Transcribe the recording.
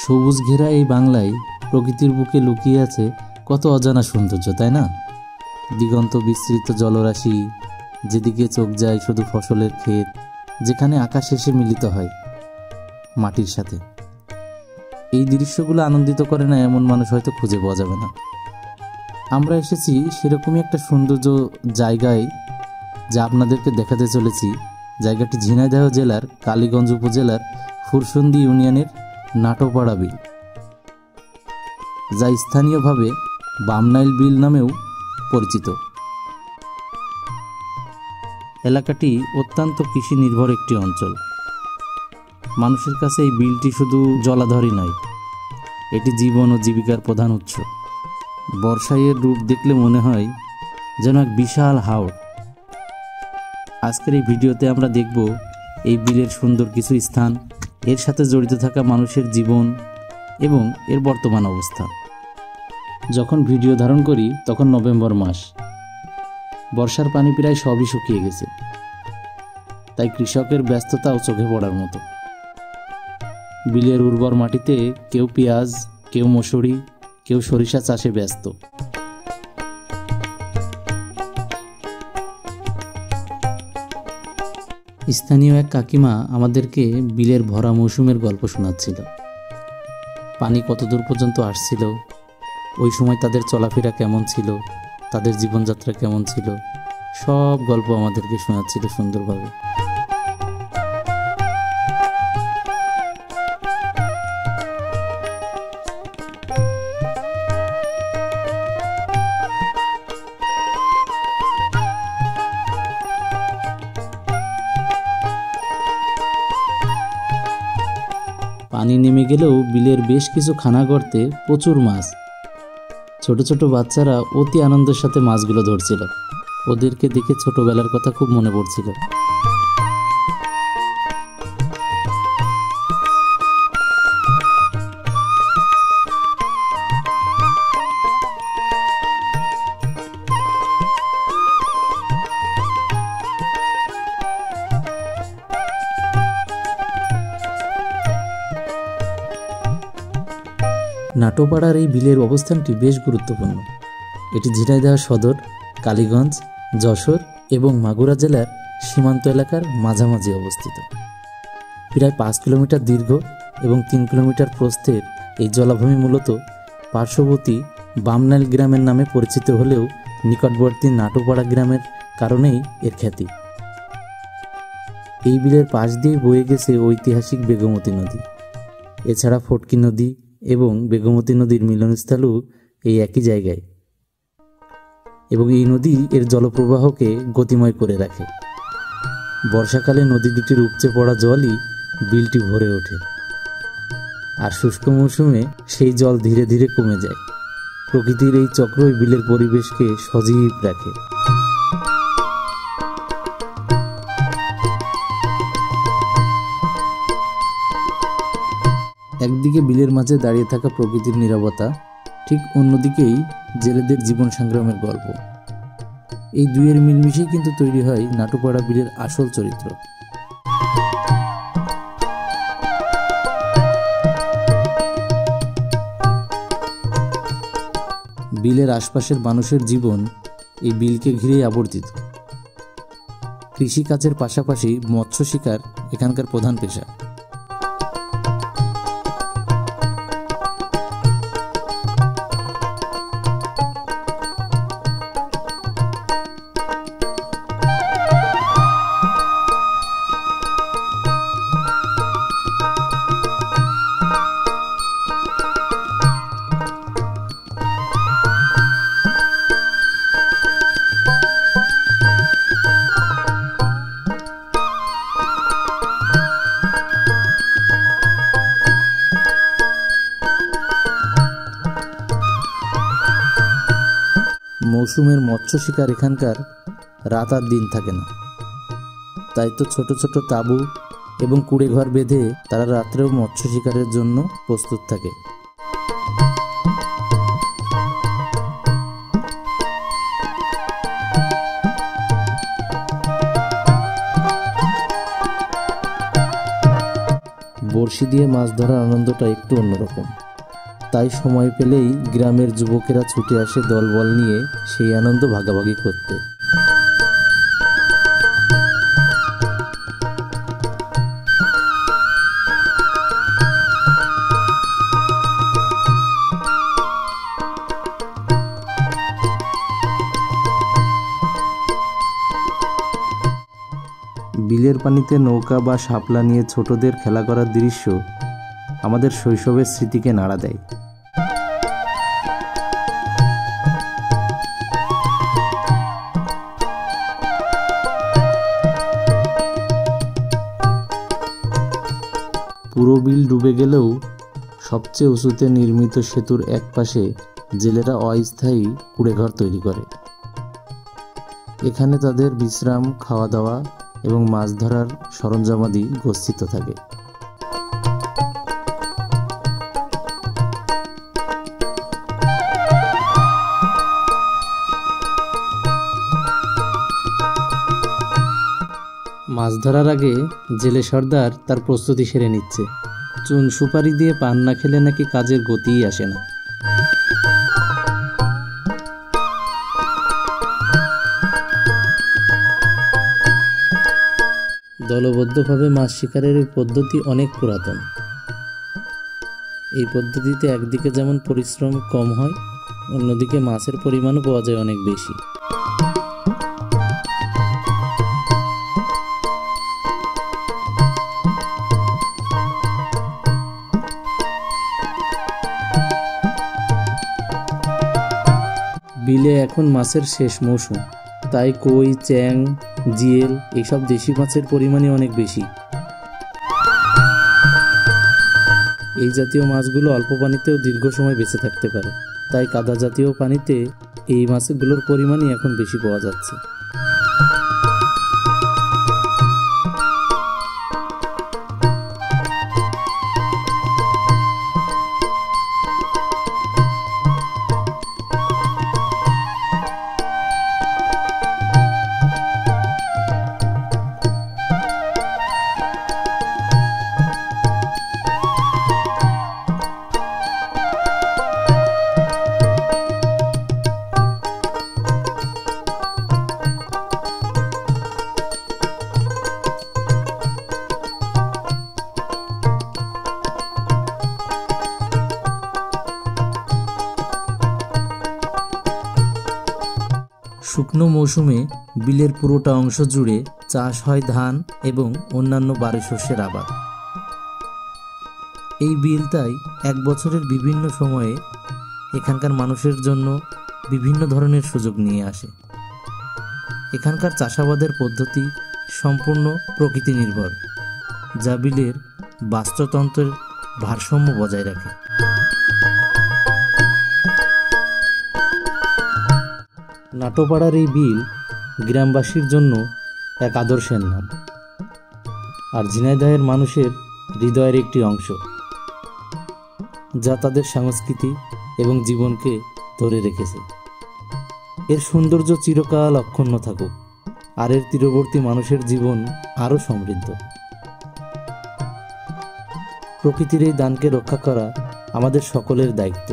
সবুজ ঘেরা এই বাংলায় প্রকৃতির বুকে লুকিয়ে আছে কত অজানা সৌন্দর্য, তাই না? দিগন্ত বিস্তৃত জলরাশি, যেদিকে চোখ যায় শুধু ফসলের ক্ষেত, যেখানে আকাশ এসে মিলিত হয় মাটির সাথে। এই দৃশ্যগুলো আনন্দিত করে না এমন মানুষ হয়তো খুঁজে পাওয়া যাবে না। আমরা এসেছি সেরকমই একটা সৌন্দর্য জায়গায়, যা আপনাদেরকে দেখাতে চলেছি। জায়গাটি ঝিনাইদহ জেলার কালীগঞ্জ উপজেলার ফুরসুন্দি ইউনিয়নের নাটোপাড়া বিল, যা স্থানীয়ভাবে বামনাইল বিল নামেও পরিচিত। এলাকাটি অত্যন্ত কৃষি নির্ভর একটি অঞ্চল। মানুষের কাছে এই বিলটি শুধু জলাধারই নয়, এটি জীবন ও জীবিকার প্রধান উৎস। বর্ষায় এর রূপ দেখলে মনে হয় যেন এক বিশাল হাওর। আজকের এই ভিডিওতে আমরা দেখব এই বিলের সুন্দর কিছু স্থান, এর সাথে জড়িত থাকা মানুষের জীবন এবং এর বর্তমান অবস্থা। যখন ভিডিও ধারণ করি তখন নভেম্বর মাস। বর্ষার পানি প্রায় সবই শুকিয়ে গেছে, তাই কৃষকের ব্যস্ততাও চোখে পড়ার মতো। বিলের উর্বর মাটিতে কেউ পেঁয়াজ, কেউ মসুরি, কেউ সরিষা চাষে ব্যস্ত। স্থানীয় এক কাকিমা আমাদেরকে বিলের ভরা মৌসুমের গল্প শোনাচ্ছিল। পানি কতদূর পর্যন্ত আসছিল, ওই সময় তাদের চলাফেরা কেমন ছিল, তাদের জীবনযাত্রা কেমন ছিল, সব গল্প আমাদেরকে শোনাচ্ছিল সুন্দরভাবে। পানি নেমে গেলেও বিলের বেশ কিছু খানা গর্তে প্রচুর মাছ। ছোট ছোট বাচ্চারা অতি আনন্দের সাথে মাছগুলো ধরছিল। ওদেরকে দেখে ছোটবেলার কথা খুব মনে পড়ছিল। নাটোপাড়ার এই বিলের অবস্থানটি বেশ গুরুত্বপূর্ণ। এটি ঝিনাইদহ সদর, কালীগঞ্জ, যশোর এবং মাগুরা জেলার সীমান্ত এলাকার মাঝামাঝি অবস্থিত। প্রায় 5 কিলোমিটার দীর্ঘ এবং 3 কিলোমিটার প্রস্থের এই জলাভূমি মূলত পার্শ্ববর্তী বামনাইল গ্রামের নামে পরিচিত হলেও নিকটবর্তী নাটোপাড়া গ্রামের কারণেই এর খ্যাতি। এই বিলের পাশ দিয়ে বয়ে গেছে ঐতিহাসিক বেগমতী নদী। এছাড়া ফটকি নদী এবং বেগমতী নদীর মিলনস্থলও এই একই জায়গায়, এবং এই নদী এর জলপ্রবাহকে গতিময় করে রাখে। বর্ষাকালে নদী দুটির উপচে পড়া জলই বিলটি ভরে ওঠে, আর শুষ্ক মৌসুমে সেই জল ধীরে ধীরে কমে যায়। প্রকৃতির এই চক্রই বিলের পরিবেশকে সজীব রাখে। একদিকে বিলের মাঝে দাঁড়িয়ে থাকা প্রকৃতির নীরবতা, ঠিক অন্যদিকেই জেলেদের জীবন সংগ্রামের গল্প। এই দুইয়ের মিলমিশেই কিন্তু তৈরি হয় নাটোপাড়া বিলের আসল চরিত্র। বিলের আশপাশের মানুষের জীবন এই বিলকে ঘিরেই আবর্তিত। কৃষিকাজের পাশাপাশি মৎস্য শিকার এখানকার প্রধান পেশা। মৌসুমের মৎস্য শিকার এখানকার রাত আর দিন থাকে না, তাই তো ছোট ছোট তাঁবু এবং কুড়ে ঘর বেঁধে তারা রাত্রেও মৎস্য শিকারের জন্য প্রস্তুত থাকে। বড়শি দিয়ে মাছ ধরার আনন্দটা একটু অন্যরকম। তাই সময় পেলেই গ্রামের যুবকেরা ছুটে আসে দলবল নিয়ে সেই আনন্দ ভাগাভাগি করতে। বিলের পানিতে নৌকা বা শাপলা নিয়ে ছোটদের খেলা করার দৃশ্য আমাদের শৈশবের স্মৃতিকে নাড়া দেয়। পুরো বিল ডুবে গেলেও সবচেয়ে উঁচুতে নির্মিত সেতুর এক পাশে জেলেরা অস্থায়ী কুঁড়েঘর তৈরি করে। এখানে তাদের বিশ্রাম, খাওয়া দাওয়া এবং মাছ ধরার সরঞ্জামাদি গচ্ছিত থাকে। মাছ ধরার আগে জেলে সর্দার তার প্রস্তুতি সেরে নিচ্ছে। চুন সুপারি দিয়ে পান না খেলে নাকি কাজের গতিই আসে না। দলবদ্ধভাবে মাছ শিকারের এই পদ্ধতি অনেক পুরাতন। এই পদ্ধতিতে একদিকে যেমন পরিশ্রম কম হয়, অন্যদিকে মাছের পরিমাণও পাওয়া যায় অনেক বেশি। বিলে এখন মাছের শেষ মৌসুম, তাই কই, চ্যাং, জিয়েল এইসব দেশি মাছের পরিমাণই অনেক বেশি। এই জাতীয় মাছগুলো অল্প পানিতেও দীর্ঘ সময় বেঁচে থাকতে পারে, তাই কাদা জাতীয় পানিতে এই মাছগুলোর পরিমাণই এখন বেশি পাওয়া যাচ্ছে। শুকনো মৌসুমে বিলের পুরোটা অংশ জুড়ে চাষ হয় ধান এবং অন্যান্য বারি শস্যের আবাদ। এই বিল তাই এক বছরের বিভিন্ন সময়ে এখানকার মানুষের জন্য বিভিন্ন ধরনের সুযোগ নিয়ে আসে। এখানকার চাষাবাদের পদ্ধতি সম্পূর্ণ প্রকৃতি নির্ভর, যা বিলের বাস্তুতন্ত্রের ভারসাম্য বজায় রাখে। নাটোপাড়ার এই বিল গ্রামবাসীর জন্য এক আদর্শের নাম, আর ঝিনাইদহের মানুষের হৃদয়ের একটি অংশ, যা তাদের সংস্কৃতি এবং জীবনকে ধরে রেখেছে। এর সৌন্দর্য চিরকাল অক্ষুণ্ণ থাকুক, আর এর তীরবর্তী মানুষের জীবন আরও সমৃদ্ধ। প্রকৃতির এই দানকে রক্ষা করা আমাদের সকলের দায়িত্ব।